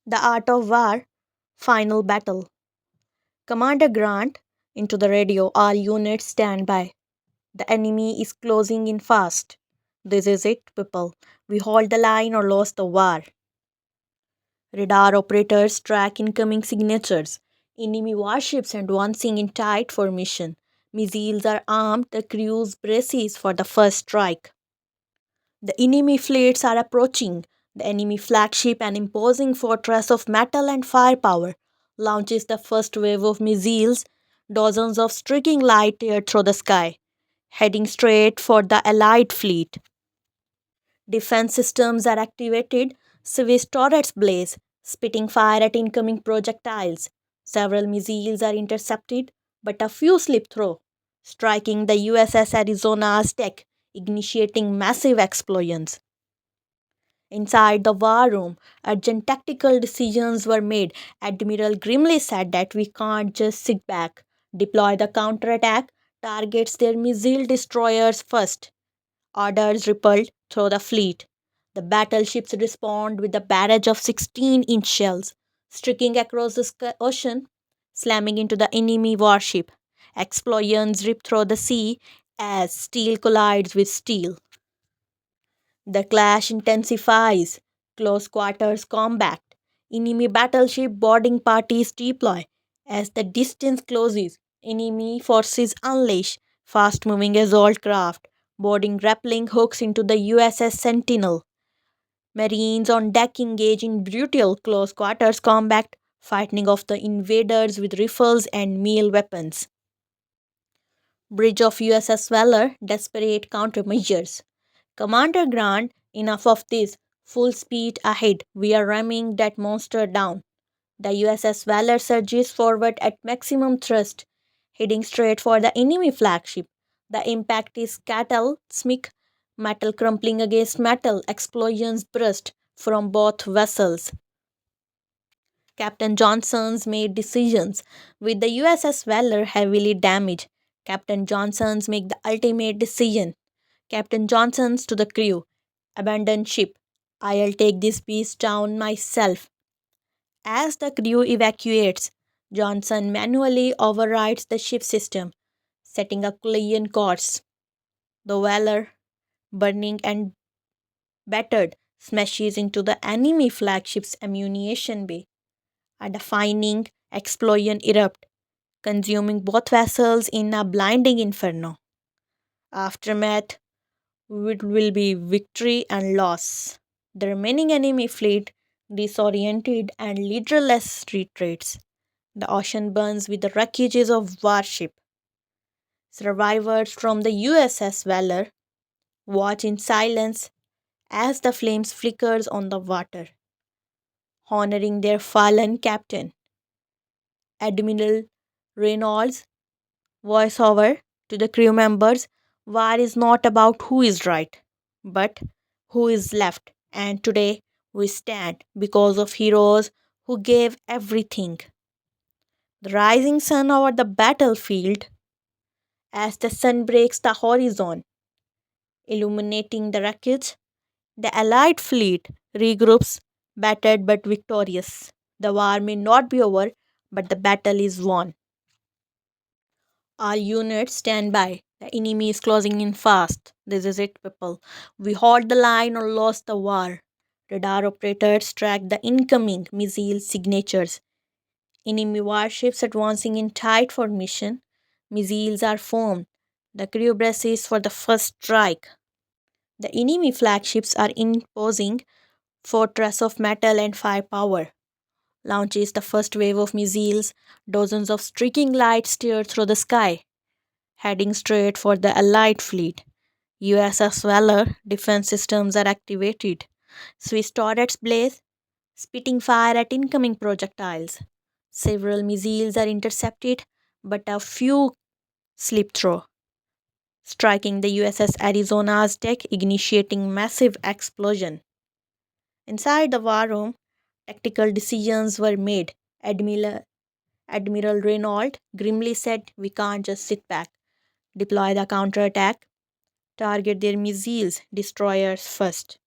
The Art of War, Final Battle. Commander Grant, into the radio, all units stand by. The enemy is closing in fast. This is it, people. We hold the line or lose the war. Radar operators track incoming signatures. Enemy warships advancing in tight formation. Missiles are armed, the crews braces for the first strike. The enemy fleets are approaching. The enemy flagship, an imposing fortress of metal and firepower, launches the first wave of missiles. Dozens of streaking light tear through the sky, heading straight for the Allied fleet. Defense systems are activated. Swiss turrets blaze, spitting fire at incoming projectiles. Several missiles are intercepted, but a few slip through, striking the USS Arizona's deck, initiating massive explosions. Inside the war room, urgent tactical decisions were made. Admiral grimly said that we can't just sit back, deploy the counterattack, targets their missile destroyers first. Orders rippled through the fleet. The battleships respond with a barrage of 16-inch shells, streaking across the ocean, slamming into the enemy warship. Explosions rip through the sea as steel collides with steel. The clash intensifies. Close quarters combat. Enemy battleship boarding parties deploy. As the distance closes, enemy forces unleash fast moving assault craft, boarding grappling hooks into the USS Sentinel. Marines on deck engage in brutal close quarters combat, fighting off the invaders with rifles and melee weapons. Bridge of USS Valor, desperate countermeasures. Commander Grant, enough of this. Full speed ahead. We are ramming that monster down. The USS Valor surges forward at maximum thrust, heading straight for the enemy flagship. The impact is cataclysmic. Metal crumpling against metal, explosions burst from both vessels. Captain Johnson's made decisions. With the USS Valor heavily damaged, Captain Johnson's make the ultimate decision. Captain Johnson's to the crew. Abandon ship. I'll take this beast down myself. As the crew evacuates, Johnson manually overrides the ship system, setting a collision course. The Valor, burning and battered, smashes into the enemy flagship's ammunition bay. A deafening explosion erupts, consuming both vessels in a blinding inferno. Aftermath will be victory and loss. The remaining enemy fleet, disoriented and leaderless, retreats. The ocean burns with the wreckages of warship. Survivors from the USS Valor watch in silence as the flames flickers on the water, honoring their fallen captain. Admiral Reynolds voiceover to the crew members: war is not about who is right, but who is left. And today we stand because of heroes who gave everything. The rising sun over the battlefield as the sun breaks the horizon, illuminating the wreckage. The Allied fleet regroups, battered but victorious. The war may not be over, but the battle is won. All units stand by. The enemy is closing in fast. This is it, people. We hold the line or lost the war. Radar operators track the incoming missile signatures. Enemy warships advancing in tight formation. Missiles are formed. The crew braces for the first strike. The enemy flagships are imposing fortress of metal and firepower. Launches the first wave of missiles. Dozens of streaking lights steer through the sky, heading straight for the Allied fleet. USS Valor defense systems are activated. Swiss turrets blaze, spitting fire at incoming projectiles. Several missiles are intercepted, but a few slip through, striking the USS Arizona's deck, initiating massive explosion. Inside the war room, tactical decisions were made. Admiral Reynolds grimly said, "We can't just sit back. Deploy the counterattack, target their missiles destroyers first."